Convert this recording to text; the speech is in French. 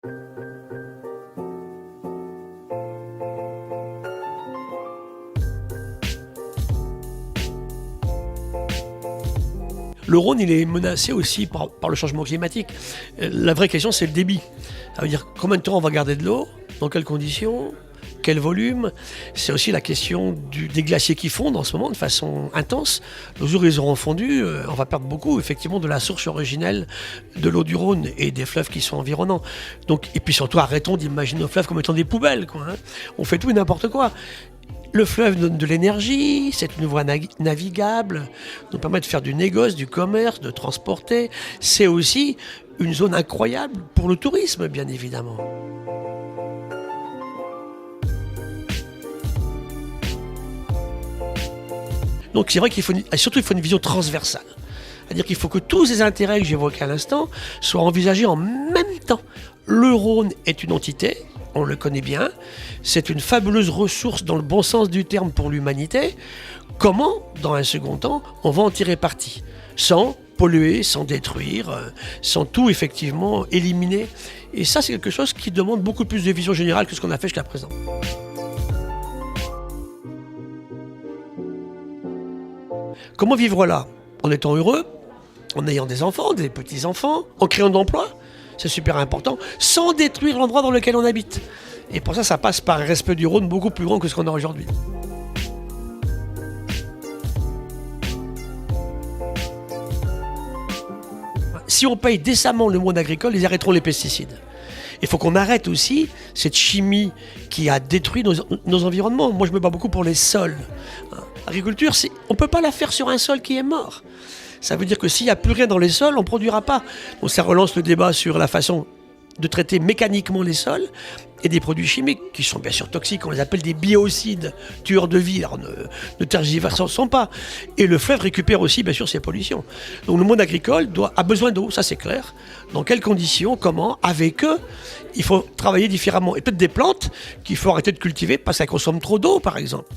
Le Rhône, il est menacé aussi par le changement climatique. La vraie question, c'est le débit. Ça veut dire combien de temps on va garder de l'eau, dans quelles conditions, quel volume. C'est aussi la question des glaciers qui fondent en ce moment de façon intense. Le jour où ils auront fondu, on va perdre beaucoup effectivement de la source originelle de l'eau du Rhône et des fleuves qui sont environnants. Donc, et puis surtout, arrêtons d'imaginer nos fleuves comme étant des poubelles, quoi, hein. On fait tout et n'importe quoi. Le fleuve donne de l'énergie, c'est une voie navigable, nous permet de faire du négoce, du commerce, de transporter. C'est aussi une zone incroyable pour le tourisme, bien évidemment. Donc c'est vrai qu'il faut, surtout il faut une vision transversale. C'est-à-dire qu'il faut que tous ces intérêts que j'évoquais à l'instant soient envisagés en même temps. Le Rhône est une entité, on le connaît bien, c'est une fabuleuse ressource dans le bon sens du terme pour l'humanité. Comment, dans un second temps, on va en tirer parti sans polluer, sans détruire, sans tout effectivement éliminer. Et ça, c'est quelque chose qui demande beaucoup plus de vision générale que ce qu'on a fait jusqu'à présent. Comment vivre là? En étant heureux, en ayant des enfants, des petits-enfants, en créant de l'emploi, c'est super important, sans détruire l'endroit dans lequel on habite. Et pour ça, ça passe par un respect du Rhône beaucoup plus grand que ce qu'on a aujourd'hui. Si on paye décemment le monde agricole, ils arrêteront les pesticides. Il faut qu'on arrête aussi cette chimie qui a détruit nos environnements. Moi, je me bats beaucoup pour les sols. L'agriculture, on ne peut pas la faire sur un sol qui est mort. Ça veut dire que s'il n'y a plus rien dans les sols, on ne produira pas. Donc ça relance le débat sur la façon de traiter mécaniquement les sols et des produits chimiques qui sont bien sûr toxiques. On les appelle des biocides, tueurs de vie. Alors ne tergiversons pas. Et le fleuve récupère aussi bien sûr ses pollutions. Donc le monde agricole a besoin d'eau, ça c'est clair. Dans quelles conditions, comment, avec eux, il faut travailler différemment. Et peut-être des plantes qu'il faut arrêter de cultiver parce qu'elles consomment trop d'eau par exemple.